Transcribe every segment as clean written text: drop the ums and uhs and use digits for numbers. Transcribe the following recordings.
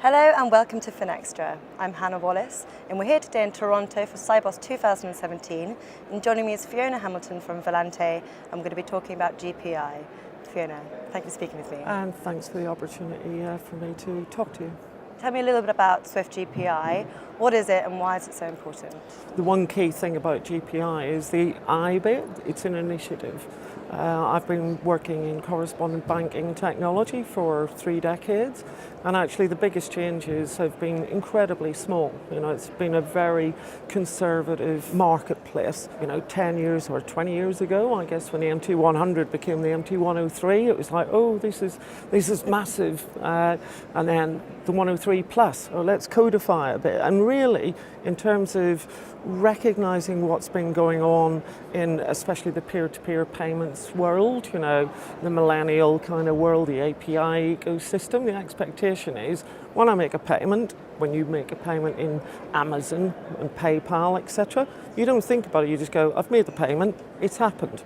Hello and welcome to Finextra. I'm Hannah Wallace and we're here today in Toronto for Sibos 2017, and joining me is Fiona Hamilton from Volante. I'm going to be talking about GPI. Fiona, thank you for speaking with me. And thanks for the opportunity for me to talk to you. Tell me a little bit about Swift GPI. What is it and why is it so important? The one key thing about GPI is the I bit. It's an initiative. I've been working in correspondent banking technology for 3 decades, and actually the biggest changes have been incredibly small. It's been a very conservative marketplace. 10 years or 20 years ago, I guess, when the MT100 became the MT103, it was like, oh, this is massive. And then the 103 plus, let's codify a bit. And really, in terms of recognizing what's been going on in especially the peer-to-peer payments world, the millennial kind of world, the API ecosystem, the expectation is when I make a payment, when you make a payment in Amazon and PayPal, etc., you don't think about it, you just go, I've made the payment, it's happened.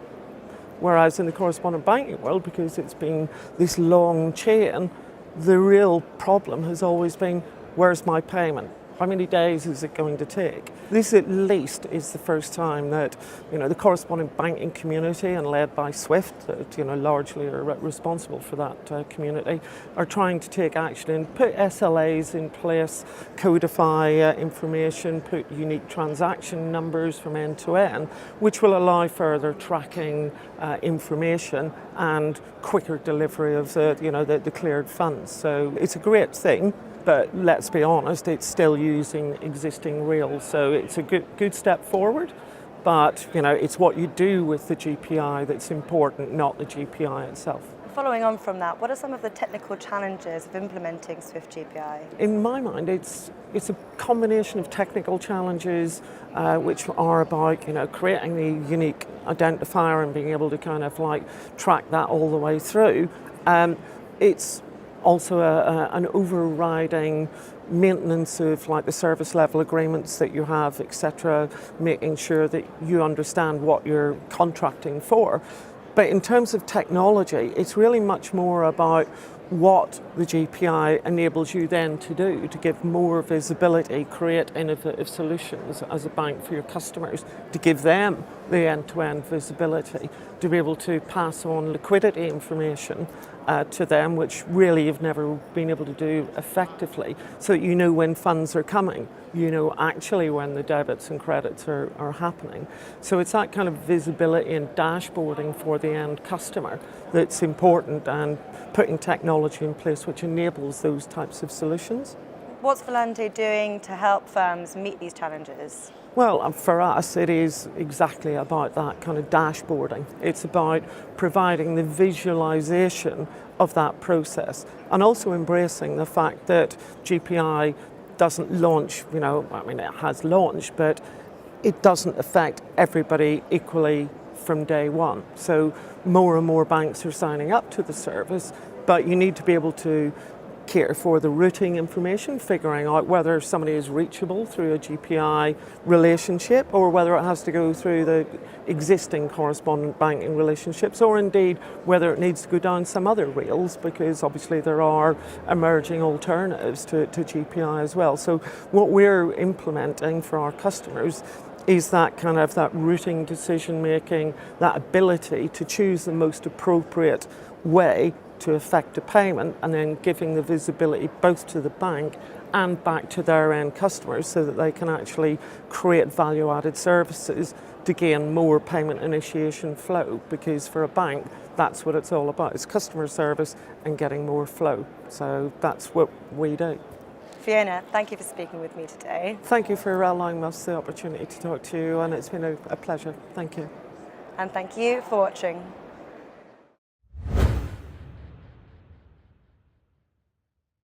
Whereas in the correspondent banking world, because it's been this long chain, the real problem has always been, where's my payment? How many days is it going to take? This at least is the first time that the correspondent banking community, and led by Swift, that largely are responsible for that community, are trying to take action and put SLAs in place, codify information, put unique transaction numbers from end to end, which will allow further tracking information and quicker delivery of the cleared funds. So it's a great thing. But let's be honest, it's still using existing rails, so it's a good step forward. But it's what you do with the GPI that's important, not the GPI itself. Following on from that, what are some of the technical challenges of implementing Swift GPI? In my mind, it's a combination of technical challenges, which are about creating the unique identifier and being able to kind of track that all the way through. It's also an overriding maintenance of the service level agreements that you have, etc., making sure that you understand what you're contracting for. But in terms of technology, it's really much more about what the GPI enables you then to do to give more visibility, create innovative solutions as a bank for your customers, to give them the end-to-end visibility, to be able to pass on liquidity information to them, which really you've never been able to do effectively, so that you know when funds are coming, actually when the debits and credits are happening. So it's that kind of visibility and dashboarding for the end customer that's important, and putting technology in place which enables those types of solutions. What's Volante doing to help firms meet these challenges? Well, for us, it is exactly about that kind of dashboarding. It's about providing the visualization of that process, and also embracing the fact that GPI doesn't launch, it has launched, but it doesn't affect everybody equally from day one. So more and more banks are signing up to the service, but you need to be able to cater for the routing information, figuring out whether somebody is reachable through a GPI relationship, or whether it has to go through the existing correspondent banking relationships, or indeed whether it needs to go down some other rails, because obviously there are emerging alternatives to GPI as well. So what we're implementing for our customers is that kind of that routing decision making, that ability to choose the most appropriate way to effect a payment, and then giving the visibility both to the bank and back to their end customers, so that they can actually create value-added services to gain more payment initiation flow. Because for a bank, that's what it's all about. It's customer service and getting more flow. So that's what we do. Fiona, thank you for speaking with me today. Thank you for allowing us the opportunity to talk to you, and it's been a pleasure. Thank you. And thank you for watching.